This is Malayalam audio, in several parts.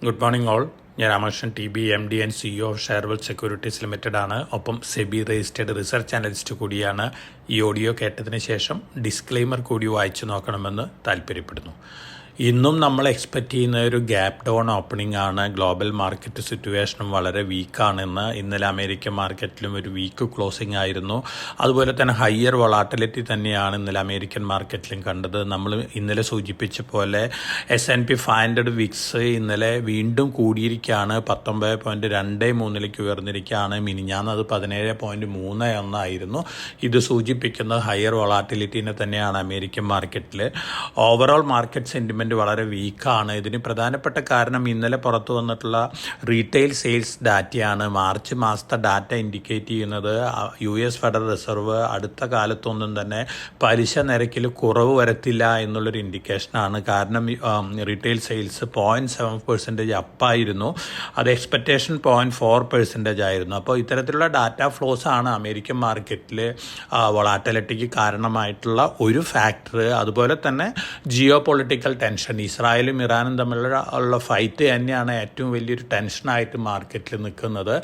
Good morning all. ഞാൻ Ramakrishnan T B M D and CEO of Sharewell Securities Limited ആണ്. ഒപ്പം സെബി രജിസ്റ്റേർഡ് റിസർച്ച് അനലിസ്റ്റ് കൂടിയാണ്. ഈ ഓഡിയോ കേട്ടതിന് ശേഷം ഡിസ്ക്ലെയിമർ കൂടി വായിച്ചു നോക്കണമെന്ന് താല്പര്യപ്പെടുന്നു. ഇന്നും നമ്മൾ എക്സ്പെക്റ്റ് ചെയ്യുന്ന ഒരു ഗ്യാപ്പ് ഡൗൺ ഓപ്പണിംഗ് ആണ്. ഗ്ലോബൽ മാർക്കറ്റ് സിറ്റുവേഷനും വളരെ വീക്കാണെന്ന്. ഇന്നലെ അമേരിക്കൻ മാർക്കറ്റിലും ഒരു വീക്ക് ക്ലോസിംഗ് ആയിരുന്നു. അതുപോലെ തന്നെ ഹയർ വൊളാറ്റിലിറ്റി തന്നെയാണ് ഇന്നലെ അമേരിക്കൻ മാർക്കറ്റിലും കണ്ടത്. നമ്മൾ ഇന്നലെ സൂചിപ്പിച്ച പോലെ S&P 500 വിക്സ് ഇന്നലെ വീണ്ടും കൂടിയിരിക്കുകയാണ്. 19.23 ഉയർന്നിരിക്കുകയാണ്. മിനിഞ്ഞാന്ന് അത് 17.31 ആയിരുന്നു. ഇത് സൂചിപ്പിക്കുന്നത് ഹയർ വൊളാറ്റിലിറ്റീനെ തന്നെയാണ് അമേരിക്കൻ മാർക്കറ്റിൽ. ഓവറോൾ മാർക്കറ്റ് സെൻറ്റിമെൻറ്റ് വളരെ വീക്കാണ്. ഇതിന് പ്രധാനപ്പെട്ട കാരണം ഇന്നലെ പുറത്തു വന്നിട്ടുള്ള റീറ്റെയിൽ സെയിൽസ് ഡാറ്റയാണ്. മാർച്ച് മാസത്തെ ഡാറ്റ ഇൻഡിക്കേറ്റ് ചെയ്യുന്നത് US ഫെഡറൽ റിസർവ് അടുത്ത കാലത്തൊന്നും തന്നെ പലിശ നിരക്കിൽ കുറവ് വരത്തില്ല എന്നുള്ളൊരു ഇൻഡിക്കേഷനാണ്. കാരണം റീറ്റെയിൽ സെയിൽസ് 0.7% അപ്പായിരുന്നു. അത് എക്സ്പെക്റ്റേഷൻ 0.4% ആയിരുന്നു. അപ്പോൾ ഇത്തരത്തിലുള്ള ഡാറ്റ ഫ്ലോസ് ആണ് അമേരിക്കൻ മാർക്കറ്റിൽ വൊളാറ്റിലിറ്റിക്ക് കാരണമായിട്ടുള്ള ഒരു ഫാക്ടർ. അതുപോലെ തന്നെ ജിയോ പൊളിറ്റിക്കൽ ടെൻഷൻ, ഇസ്രായേലും ഇറാനും തമ്മിലുള്ള ഫൈറ്റ് തന്നെയാണ് ഏറ്റവും വലിയൊരു ടെൻഷനായിട്ട് മാർക്കറ്റിൽ നിൽക്കുന്നത്.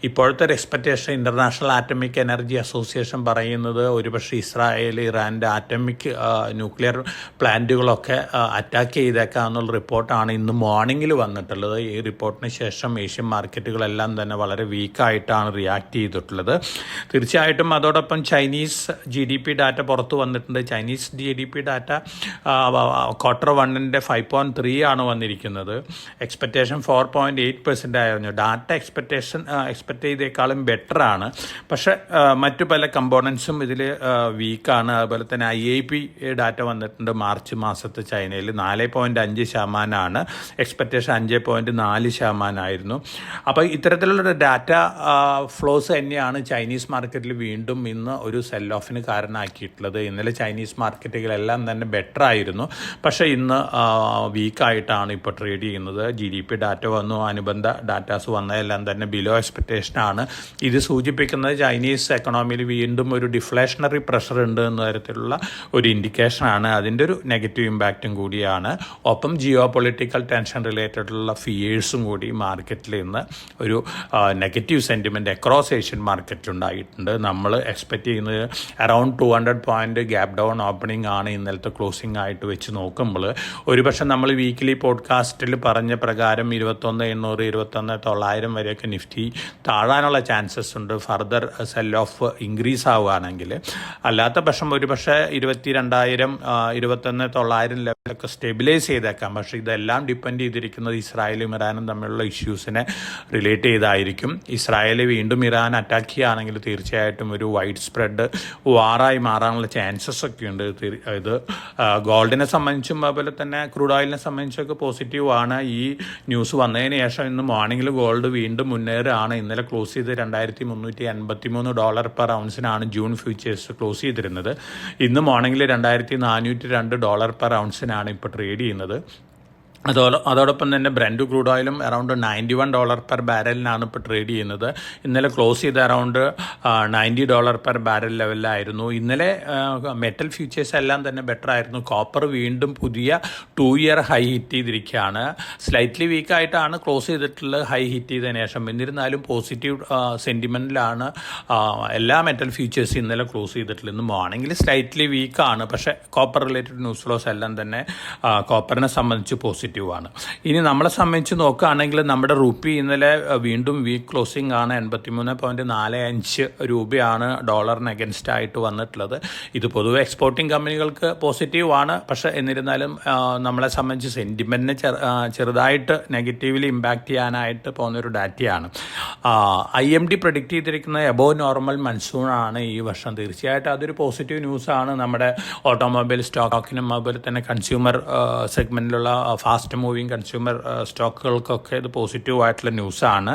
ഇപ്പോഴത്തെ ഒരു expectation international atomic energy association പറയുന്നത് ഒരുപക്ഷെ ഇസ്രായേൽ ഇറാൻ്റെ ആറ്റമിക് ന്യൂക്ലിയർ പ്ലാന്റുകളൊക്കെ അറ്റാക്ക് ചെയ്തേക്കാം എന്നുള്ള റിപ്പോർട്ടാണ് ഇന്ന് മോർണിംഗിൽ വന്നിട്ടുള്ളത്. ഈ റിപ്പോർട്ടിന് ശേഷം ഏഷ്യൻ മാർക്കറ്റുകളെല്ലാം തന്നെ വളരെ വീക്കായിട്ടാണ് റിയാക്ട് ചെയ്തിട്ടുള്ളത്. തീർച്ചയായിട്ടും അതോടൊപ്പം ചൈനീസ് GDP ഡാറ്റ പുറത്തു വന്നിട്ടുണ്ട്. ചൈനീസ് GDP ഡാറ്റ Q1 5.3 ആണ് വന്നിരിക്കുന്നത്. എക്സ്പെക്റ്റേഷൻ 4.8% ആയിരുന്നു. ഡാറ്റ എക്സ്പെക്റ്റ് ചെയ്തേക്കാളും ബെറ്ററാണ്. പക്ഷേ മറ്റു പല കമ്പോണൻസും ഇതിൽ വീക്കാണ്. അതുപോലെ തന്നെ IIP ഡാറ്റ വന്നിട്ടുണ്ട് മാർച്ച് മാസത്തെ ചൈനയിൽ. 4.5% എക്സ്പെക്റ്റേഷൻ 5.4% ആയിരുന്നു. അപ്പോൾ ഇത്തരത്തിലുള്ള ഡാറ്റ ഫ്ലോസ് തന്നെയാണ് ചൈനീസ് മാർക്കറ്റിൽ വീണ്ടും ഇന്ന് ഒരു സെൽ ഓഫിന് കാരണമാക്കിയിട്ടുള്ളത്. ഇന്നലെ ചൈനീസ് മാർക്കറ്റുകളെല്ലാം തന്നെ ബെറ്റർ ആയിരുന്നു. പക്ഷേ ഇന്ന് വീക്കായിട്ടാണ് ഇപ്പോൾ ട്രേഡ് ചെയ്യുന്നത്. GDP ഡാറ്റ വന്നു, അനുബന്ധ ഡാറ്റാസ് വന്നതെല്ലാം തന്നെ ബിലോ എക്സ്പെക്റ്റേഷനാണ്. ഇത് സൂചിപ്പിക്കുന്നത് ചൈനീസ് എക്കണോമിയിൽ വീണ്ടും ഒരു ഡിഫ്ലേഷണറി പ്രഷർ ഉണ്ട് എന്ന തരത്തിലുള്ള ഒരു ഇൻഡിക്കേഷനാണ്. അതിൻ്റെ ഒരു നെഗറ്റീവ് ഇമ്പാക്റ്റും കൂടിയാണ്. ഒപ്പം ജിയോ പൊളിറ്റിക്കൽ ടെൻഷൻ റിലേറ്റഡുള്ള ഫിയേഴ്സും കൂടി മാർക്കറ്റിൽ ഇന്ന് ഒരു നെഗറ്റീവ് സെൻറ്റിമെൻറ്റ് അക്രോസ് ഏഷ്യൻ മാർക്കറ്റിൽ ഉണ്ടായിട്ടുണ്ട്. നമ്മൾ എക്സ്പെക്റ്റ് ചെയ്യുന്നത് around 200 point gap down opening ആണ് ഇന്നലത്തെ ക്ലോസിംഗ് ആയിട്ട് വെച്ച് നോക്കുമ്പോൾ. ഒരുപക്ഷെ നമ്മൾ വീക്കിലി പോഡ്കാസ്റ്റിൽ പറഞ്ഞ പ്രകാരം 21,800 21,900 വരെയൊക്കെ നിഫ്റ്റി താഴാനുള്ള ചാൻസസ് ഉണ്ട് ഫർദർ സെൽ ഓഫ് ഇൻക്രീസ് ആവുകയാണെങ്കിൽ. അല്ലാത്ത പക്ഷം ഒരുപക്ഷെ 22,000 21,900 ലെവലൊക്കെ സ്റ്റെബിലൈസ് ചെയ്തേക്കാം. പക്ഷേ ഇതെല്ലാം ഡിപ്പെൻഡ് ചെയ്തിരിക്കുന്നത് ഇസ്രായേലും ഇറാനും തമ്മിലുള്ള ഇഷ്യൂസിനെ റിലേറ്റ് ചെയ്തായിരിക്കും. ഇസ്രായേൽ വീണ്ടും ഇറാൻ അറ്റാക്ക് ചെയ്യുകയാണെങ്കിൽ തീർച്ചയായിട്ടും ഒരു വൈഡ് സ്പ്രെഡ് വാറായി മാറാനുള്ള ചാൻസസ് ഒക്കെ ഉണ്ട്. ഇത് ഗോൾഡിനെ സംബന്ധിച്ചും അതുപോലെ തന്നെ ക്രൂഡ് ഓയിലിനെ സംബന്ധിച്ചൊക്കെ പോസിറ്റീവാണ്. ഈ ന്യൂസ് വന്നതിന് ശേഷം ഇന്ന് മോർണിംഗിൽ ഗോൾഡ് വീണ്ടും മുന്നേറുകയാണ്. ഇന്നലെ ക്ലോസ് ചെയ്ത് $2,383 പെർ ഔൺസിനാണ് ജൂൺ ഫ്യൂച്ചേഴ്സ് ക്ലോസ് ചെയ്തിരുന്നത്. ഇന്ന് മോർണിംഗിൽ $2,402 പെർ ഔൺസിനാണ് ഇപ്പോൾ ട്രേഡ് ചെയ്യുന്നത്. അതോടൊപ്പം തന്നെ ബ്രന്റ് ക്രൂഡ് ഓയിലും അറൗണ്ട് $91 പെർ ബാരലിനാണ് ഇപ്പോൾ ട്രേഡ് ചെയ്യുന്നത്. ഇന്നലെ ക്ലോസ് ചെയ്ത് അറൗണ്ട് $90 പെർ ബാരൽ ലെവലിലായിരുന്നു. ഇന്നലെ മെറ്റൽ ഫ്യൂച്ചേഴ്സ് എല്ലാം തന്നെ ബെറ്റർ ആയിരുന്നു. കോപ്പർ വീണ്ടും പുതിയ 2 ഇയർ ഹൈ ഹിറ്റ് ചെയ്തിരിക്കുകയാണ്. സ്ലൈറ്റ്ലി വീക്കായിട്ടാണ് ക്ലോസ് ചെയ്തിട്ടുള്ളത് ഹൈ ഹിറ്റ് ചെയ്തതിന് ശേഷം. എന്നിരുന്നാലും പോസിറ്റീവ് സെൻറ്റിമെൻറ്റിലാണ് എല്ലാ മെറ്റൽ ഫ്യൂച്ചേഴ്സും ഇന്നലെ ക്ലോസ് ചെയ്തിട്ടുള്ളത്. ഇന്ന് മോർണിംഗിൽ സ്ലൈറ്റ്ലി വീക്കാണ്. പക്ഷേ കോപ്പർ റിലേറ്റഡ് ന്യൂസ് ഫ്ലോസ് എല്ലാം തന്നെ കോപ്പറിനെ സംബന്ധിച്ച് പോസിറ്റീവ് ആണ്. ഇനി നമ്മളെ സംബന്ധിച്ച് നോക്കുകയാണെങ്കിൽ നമ്മുടെ റുപ്പി ഇന്നലെ വീണ്ടും വീക്ക് ക്ലോസിംഗ് ആണ്. 83.45 രൂപയാണ് ഡോളറിന് അഗൻസ്റ്റ് ആയിട്ട് വന്നിട്ടുള്ളത്. ഇത് പൊതുവെ എക്സ്പോർട്ടിംഗ് കമ്പനികൾക്ക് പോസിറ്റീവ് ആണ്. പക്ഷേ എന്നിരുന്നാലും നമ്മളെ സംബന്ധിച്ച് സെൻറ്റിമെൻറ്റിനെ ചെറുതായിട്ട് നെഗറ്റീവ്ലി ഇമ്പാക്റ്റ് ചെയ്യാനായിട്ട് പോകുന്നൊരു ഡാറ്റയാണ്. IMD പ്രഡിക്റ്റ് ചെയ്തിരിക്കുന്നത് എബോവ് നോർമൽ മൺസൂൺ ആണ് ഈ വർഷം. തീർച്ചയായിട്ടും അതൊരു പോസിറ്റീവ് ന്യൂസാണ്. നമ്മുടെ ഓട്ടോമൊബൈൽ സ്റ്റോക്കിനും അതുപോലെ തന്നെ കൺസ്യൂമർ സെഗ്മെൻറ്റിലുള്ള ഫാസ്റ്റ് മൂവിങ് കൺസ്യൂമർ സ്റ്റോക്കുകൾക്കൊക്കെ ഇത് പോസിറ്റീവ് ആയിട്ടുള്ള ന്യൂസാണ്.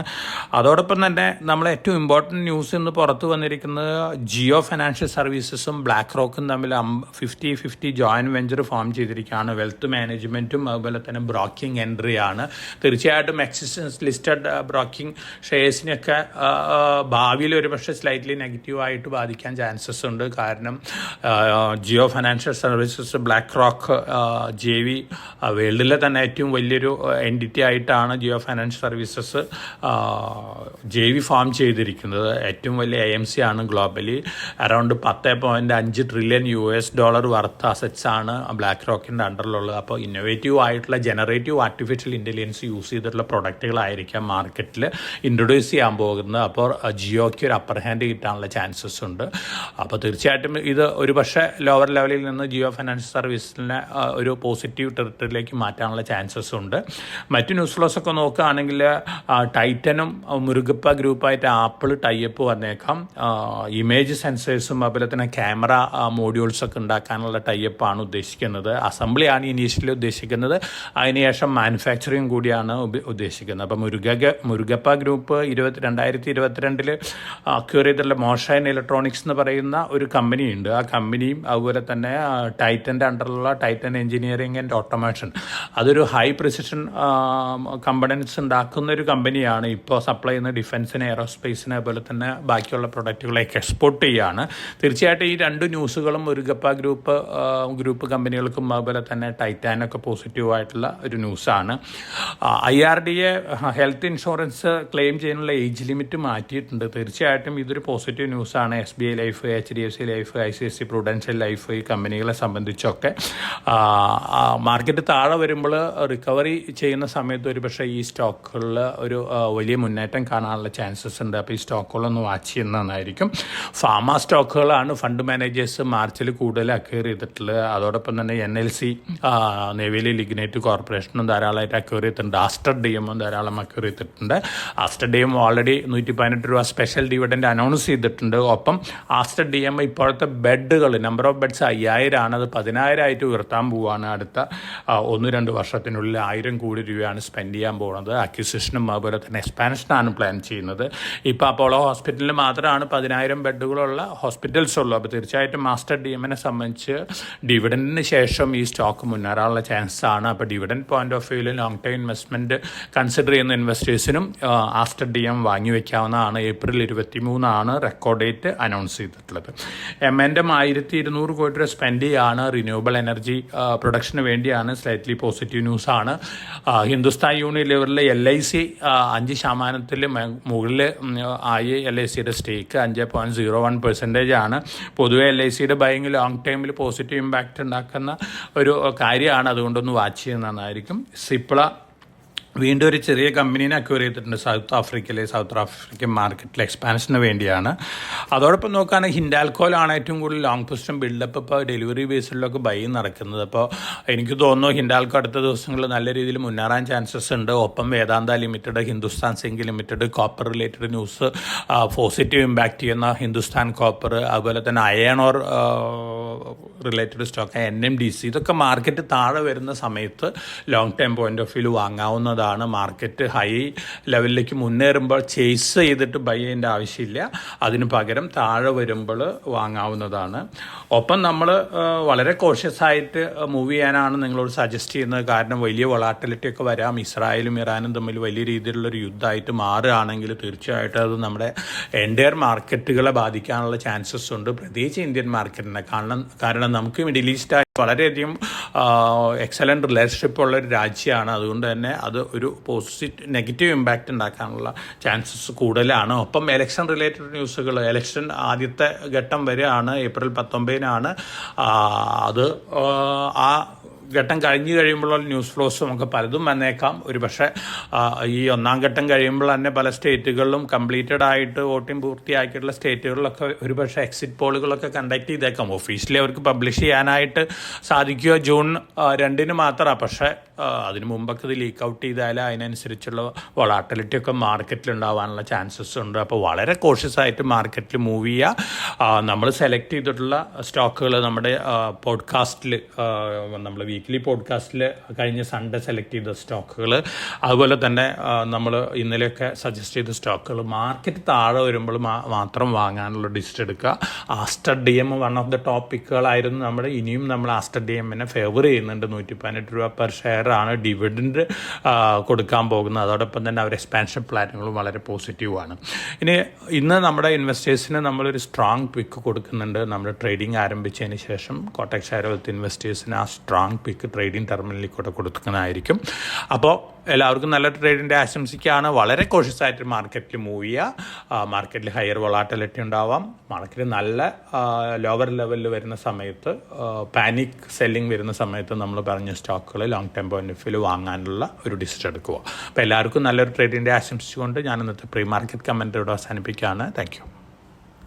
അതോടൊപ്പം തന്നെ നമ്മൾ ഏറ്റവും ഇമ്പോർട്ടൻറ്റ് ന്യൂസ് ഇന്ന് പുറത്തു വന്നിരിക്കുന്നത് ജിയോ ഫിനാൻഷ്യൽ സർവീസസും ബ്ലാക്ക് റോക്കും തമ്മിൽ 50-50 ജോയിൻറ്റ് വെഞ്ചർ ഫോം ചെയ്തിരിക്കുകയാണ്. വെൽത്ത് മാനേജ്മെൻറ്റും അതുപോലെ തന്നെ ബ്രോക്കിംഗ് എൻട്രിയാണ്. തീർച്ചയായിട്ടും എക്സിസ്റ്റൻസ് ലിസ്റ്റഡ് ബ്രോക്കിംഗ് ഷെയർസിനൊക്കെ ഭാവിയിൽ ഒരു പക്ഷേ സ്ലൈറ്റ്ലി നെഗറ്റീവായിട്ട് ബാധിക്കാൻ ചാൻസസ് ഉണ്ട്. കാരണം Jio financial services BlackRock JV വേൾഡിലെ തന്നെ തന്നെ ഏറ്റവും വലിയൊരു എൻറ്റിറ്റി ആയിട്ടാണ് ജിയോ ഫൈനാൻഷ്യൽ സർവീസസ് ഫോം ചെയ്തിരിക്കുന്നത്. ഏറ്റവും വലിയ AMC ആണ് globally. Around $10.5 trillion worth assets ആണ് ബ്ലാക്ക് റോക്കിൻ്റെ അണ്ടറിലുള്ളത്. അപ്പോൾ ഇന്നോവേറ്റീവ് ആയിട്ടുള്ള ജനറേറ്റീവ് ആർട്ടിഫിഷ്യൽ ഇൻ്റലിജൻസ് യൂസ് ചെയ്തിട്ടുള്ള പ്രൊഡക്റ്റുകളായിരിക്കാം മാർക്കറ്റിൽ ഇൻട്രൊഡ്യൂസ് ചെയ്യാൻ പോകുന്നത്. അപ്പോൾ ജിയോയ്ക്ക് ഒരു അപ്പർ ഹാൻഡ് കിട്ടാനുള്ള ചാൻസസ് ഉണ്ട്. അപ്പോൾ തീർച്ചയായിട്ടും ഇത് ഒരു പക്ഷേ ലോവർ ലെവലിൽ നിന്ന് ജിയോ ഫൈനാൻഷ്യൽ സർവീസിനെ ഒരു പോസിറ്റീവ് ടെറിട്ടറിയിലേക്ക് മാറ്റാനുള്ള ചാൻസസ് ഉണ്ട്. മറ്റു ന്യൂസ് ഫ്ലോസ് ഒക്കെ നോക്കുകയാണെങ്കിൽ ടൈറ്റനും മുരുകപ്പ ഗ്രൂപ്പായിട്ട് ആപ്പിൾ ടൈപ്പ് വന്നേക്കാം. ഇമേജ് സെൻസേഴ്സും അതുപോലെ തന്നെ ക്യാമറ മോഡ്യൂൾസൊക്കെ ഉണ്ടാക്കാനുള്ള ടൈപ്പാണ് ഉദ്ദേശിക്കുന്നത്. അസംബ്ലിയാണ് ഇനീഷ്യലി ഉദ്ദേശിക്കുന്നത്, അതിനുശേഷം മാനുഫാക്ചറിങ് കൂടിയാണ് ഉദ്ദേശിക്കുന്നത്. അപ്പോൾ മുരുകപ്പ ഗ്രൂപ്പ് 2022 അക്വയർ ചെയ്തിട്ടുള്ള മോഷൻ ഇലക്ട്രോണിക്സ് എന്ന് പറയുന്ന ഒരു കമ്പനിയുണ്ട്. ആ കമ്പനിയും അതുപോലെ തന്നെ ടൈറ്റൻ്റെ അണ്ടറിലുള്ള ടൈറ്റൻ എഞ്ചിനീയറിംഗ് ആൻഡ് ഓട്ടോമേഷൻ, അതൊരു ഹൈ പ്രിസിഷൻ കമ്പണൻസ് ഉണ്ടാക്കുന്ന ഒരു കമ്പനിയാണ്. ഇപ്പോൾ സപ്ലൈ ചെയ്യുന്ന ഡിഫൻസിന്, എയറോസ്പേസിന്, അതുപോലെ തന്നെ ബാക്കിയുള്ള പ്രൊഡക്റ്റുകളൊക്കെ എക്സ്പോർട്ട് ചെയ്യുകയാണ്. തീർച്ചയായിട്ടും ഈ രണ്ട് ന്യൂസുകളും മുരുകപ്പ ഗ്രൂപ്പ് കമ്പനികൾക്കും അതുപോലെ തന്നെ ടൈറ്റാനൊക്കെ പോസിറ്റീവായിട്ടുള്ള ഒരു ന്യൂസാണ്. IRDA ഹെൽത്ത് ഇൻഷുറൻസ് ക്ലെയിം ചെയ്യാനുള്ള ഏജ് ലിമിറ്റ് മാറ്റിയിട്ടുണ്ട്. തീർച്ചയായിട്ടും ഇതൊരു പോസിറ്റീവ് ന്യൂസാണ്. SBI life, HDFC life, ICICI Prudential life, ഈ കമ്പനികളെ സംബന്ധിച്ചൊക്കെ മാർക്കറ്റ് താഴെ വരുമ്പോൾ റിക്കവറി ചെയ്യുന്ന സമയത്ത് ഒരു പക്ഷേ ഈ സ്റ്റോക്കുകളിൽ ഒരു വലിയ മുന്നേറ്റം കാണാനുള്ള ചാൻസസ് ഉണ്ട്. അപ്പോൾ ഈ സ്റ്റോക്കുകളൊന്ന് വാച്ച് ചെയ്യുന്നതായിരിക്കും. ഫാർമ സ്റ്റോക്കുകളാണ് ഫണ്ട് മാനേജേഴ്സ് മാർച്ചിൽ കൂടുതൽ അക്വയർ ചെയ്തിട്ടുള്ളത്. അതോടൊപ്പം തന്നെ NLC നെവേലി ലിഗ്നൈറ്റ് കോർപ്പറേഷനും ധാരാളമായിട്ട് അക്വയർ ചെയ്തിട്ടുണ്ട്. ആസ്റ്റർ DMും ധാരാളം അക്വയർ ചെയ്തിട്ടുണ്ട്. Aster DM already $118 special dividend announce ചെയ്തിട്ടുണ്ട്. ഒപ്പം ആസ്റ്റർ DM ഇപ്പോഴത്തെ ബെഡുകൾ, നമ്പർ ഓഫ് ബെഡ്സ് 5000 ആണ്. അത് 10000 ആയിട്ട് ഉയർത്താൻ പോവുകയാണ്. അടുത്ത 1-2 വർഷത്തിനുള്ളിൽ 1000 കോടി രൂപയാണ് സ്പെൻഡ് ചെയ്യാൻ പോകുന്നത്. അക്വിസിഷനും അതുപോലെ തന്നെ എക്സ്പാൻഷനാണ് പ്ലാൻ ചെയ്യുന്നത്. ഇപ്പോൾ അപ്പോളോ ഹോസ്പിറ്റലിൽ മാത്രമാണ് 10000 ബെഡുകളുള്ള ഹോസ്പിറ്റൽസ് ഉള്ളൂ. അപ്പോൾ തീർച്ചയായിട്ടും ആസ്റ്റർ DMനെ സംബന്ധിച്ച് ഡിവിഡൻറ്റിന് ശേഷം ഈ സ്റ്റോക്ക് മുന്നേറാനുള്ള ചാൻസ് ആണ്. അപ്പോൾ ഡിവിഡൻറ്റ് പോയിന്റ് ഓഫ് വ്യൂവിൽ ലോങ് ടൈം ഇൻവെസ്റ്റ്മെൻറ്റ് കൺസിഡർ ചെയ്യുന്ന ഇൻവെസ്റ്റേഴ്സിനും ആസ്റ്റർ DM വാങ്ങി വയ്ക്കാവുന്നതാണ്. ഏപ്രിൽ 23 റെക്കോർഡ് ഡേറ്റ് അനൗൺസ് ചെയ്തിട്ടുള്ളത്. M&M 1200 കോടി രൂപ സ്പെൻഡ് ചെയ്യാണ് റിന്യൂവബിൾ എനർജി പ്രൊഡക്ഷന് വേണ്ടിയാണ്. സ്ലൈറ്റ്ലി പോസിറ്റീവ് ന്യൂസാണ്. ഹിന്ദുസ്ഥാൻ യൂണിലിവറിൽ LIC 5% മുകളിൽ ആയി. LICയുടെ സ്റ്റേക്ക് 5.01% ആണ്. പൊതുവെ LICയുടെ ബൈങ് ലോങ് ടൈമിൽ പോസിറ്റീവ് ഇമ്പാക്റ്റ് ഉണ്ടാക്കുന്ന ഒരു കാര്യമാണ്. അതുകൊണ്ടൊന്ന് വാച്ച് ചെയ്യുന്നതായിരിക്കും. സിപ്ല വീണ്ടും ഒരു ചെറിയ കമ്പനീനെ അക്വയർ ചെയ്തിട്ടുണ്ട് സൗത്ത് ആഫ്രിക്കൻ മാർക്കറ്റിലെ എക്സ്പാൻഷന് വേണ്ടിയാണ്. അതോടൊപ്പം നോക്കുകയാണെങ്കിൽ ഹിൻഡാൽക്കോയിലാണ് ഏറ്റവും കൂടുതൽ ലോങ് പൊസിഷൻ ബിൽഡപ്പ് ഇപ്പോൾ ഡെലിവറി ബേസിലൊക്കെ ബൈ നടക്കുന്നത്. അപ്പോൾ എനിക്ക് തോന്നുന്നു ഹിൻഡാൽക്കോ അടുത്ത ദിവസങ്ങളിൽ നല്ല രീതിയിൽ മുന്നേറാൻ ചാൻസസ് ഉണ്ട്. ഒപ്പം Vedanta Limited, Hindustan zinc Limited, copper related news positive impact ചെയ്യുന്ന ഹിന്ദുസ്ഥാൻ കോപ്പർ, അതുപോലെ തന്നെ iron ore related stock NMDC, ഇതൊക്കെ മാർക്കറ്റ് താഴെ വരുന്ന സമയത്ത് long time point of view വാങ്ങാവുന്നതാണ്. മാർക്കറ്റ് ഹൈ ലെവലിലേക്ക് മുന്നേറുമ്പോൾ ചേസ് ചെയ്തിട്ട് ബൈ ചെയ്യേണ്ട ആവശ്യമില്ല. അതിന് പകരം താഴെ വരുമ്പോൾ വാങ്ങാവുന്നതാണ്. ഒപ്പം നമ്മൾ വളരെ കോഷ്യസ് ആയിട്ട് മൂവ് ചെയ്യാനാണ് നിങ്ങളോട് സജസ്റ്റ് ചെയ്യുന്നത്. കാരണം വലിയ വൊളാറ്റിലിറ്റി ഒക്കെ വരാം. ഇസ്രായേലും ഇറാനും തമ്മിൽ വലിയ രീതിയിലുള്ളൊരു യുദ്ധമായിട്ട് മാറുകയാണെങ്കിൽ തീർച്ചയായിട്ടും അത് നമ്മുടെ എൻ്റയർ മാർക്കറ്റുകളെ ബാധിക്കാനുള്ള ചാൻസസ് ഉണ്ട്, പ്രത്യേകിച്ച് ഇന്ത്യൻ മാർക്കറ്റിനെ. കാരണം നമുക്ക് മിഡിൽ ഈസ്റ്റ് വളരെയധികം എക്സലൻറ്റ് റിലേഷൻഷിപ്പ് ഉള്ളൊരു രാജ്യമാണ്. അതുകൊണ്ട് തന്നെ അത് ഒരു നെഗറ്റീവ് ഇമ്പാക്റ്റ് ഉണ്ടാക്കാനുള്ള ചാൻസസ് കൂടുതലാണ്. ഒപ്പം എലക്ഷൻ റിലേറ്റഡ് ന്യൂസുകൾ, എലക്ഷൻ ആദ്യത്തെ ഘട്ടം വരെയാണ്, ഏപ്രിൽ 19 അത് ആ ഘട്ടം കഴിഞ്ഞ് കഴിയുമ്പോഴുള്ള ന്യൂസ് ഫ്ലോസ് നമുക്ക് പലതും വന്നേക്കാം. ഒരു പക്ഷേ ഈ ഒന്നാം ഘട്ടം കഴിയുമ്പോൾ തന്നെ പല സ്റ്റേറ്റുകളിലും കംപ്ലീറ്റഡ് ആയിട്ട് വോട്ടിംഗ് പൂർത്തിയാക്കിയിട്ടുള്ള സ്റ്റേറ്റുകളിലൊക്കെ ഒരു പക്ഷേ എക്സിറ്റ് പോളുകളൊക്കെ കണ്ടക്ട് ചെയ്തേക്കാം. ഒഫീഷ്യലി അവർക്ക് പബ്ലിഷ് ചെയ്യാനായിട്ട് സാധിക്കുക ജൂൺ 2 മാത്രമാണ്. പക്ഷേ അതിന് മുമ്പൊക്കെ ഇത് ലീക്ക് ഔട്ട് ചെയ്താൽ അതിനനുസരിച്ചുള്ള വൊളാറ്റിലിറ്റി ഒക്കെ മാർക്കറ്റിൽ ഉണ്ടാവാനുള്ള ചാൻസസ് ഉണ്ട്. അപ്പോൾ വളരെ കോഷ്യസ് ആയിട്ട് മാർക്കറ്റിൽ മൂവ് ചെയ്യുക. നമ്മൾ സെലക്ട് ചെയ്തിട്ടുള്ള സ്റ്റോക്കുകൾ നമ്മുടെ പോഡ്കാസ്റ്റിൽ, നമ്മൾ വീക്ക്ലി പോഡ്കാസ്റ്റിൽ കഴിഞ്ഞ സൺഡേ സെലക്ട് ചെയ്ത സ്റ്റോക്കുകൾ, അതുപോലെ തന്നെ നമ്മൾ ഇന്നലെയൊക്കെ സജസ്റ്റ് ചെയ്ത സ്റ്റോക്കുകൾ മാർക്കറ്റ് താഴെ വരുമ്പോൾ മാത്രം വാങ്ങാനുള്ള ഡിസിഷൻ എടുക്കുക. Aster DM one of the top പിക്കുകളായിരുന്നു. ഇനിയും നമ്മൾ ആസ്റ്റർ DMനെ ഫേവർ ചെയ്യുന്നുണ്ട്. 118 രൂപ പെർ ഷെയർ ക്വാർട്ടറാണ് ഡിവിഡൻഡ് കൊടുക്കാൻ പോകുന്നത്. അതോടൊപ്പം തന്നെ അവർ എക്സ്പാൻഷൻ പ്ലാനുകളും വളരെ പോസിറ്റീവാണ്. ഇന്ന് നമ്മുടെ ഇൻവെസ്റ്റേഴ്സിന് നമ്മളൊരു സ്ട്രോങ് പിക്ക് കൊടുക്കുന്നുണ്ട്. നമ്മുടെ ട്രേഡിംഗ് ആരംഭിച്ചതിന് ശേഷം കോട്ടക് ഷെയർവെൽത്ത് ഇൻവെസ്റ്റേഴ്സിന് ആ സ്ട്രോങ് പിക്ക് ട്രേഡിംഗ് ടെർമിനലിൽ കൂടെ കൊടുക്കുന്നതായിരിക്കും. അപ്പോൾ എല്ലാവർക്കും നല്ല ട്രേഡിൻ്റെ ആശംസിക്കുകയാണ്. വളരെ കോഷ്യസ് ആയിട്ട് മാർക്കറ്റിൽ മൂവ് ചെയ്യുക. മാർക്കറ്റിൽ ഹയർ വൊളാറ്റിലിറ്റി ഉണ്ടാവാം. മാർക്കറ്റ് നല്ല ലോവർ ലെവലിൽ വരുന്ന സമയത്ത് പാനിക് സെല്ലിംഗ് വരുന്ന സമയത്ത് നമ്മൾ പറഞ്ഞ സ്റ്റോക്കുകൾ long time point of view വാങ്ങാനുള്ള ഒരു ഡിസിഷൻ എടുക്കുക. അപ്പോൾ എല്ലാവർക്കും നല്ലൊരു ട്രേഡിൻ്റെ ആശംസിച്ചുകൊണ്ട് ഞാൻ ഇന്നത്തെ പ്രീ മാർക്കറ്റ് കമൻറ്റ് ഇവിടെ അവസാനിപ്പിക്കുകയാണ്. Thank you.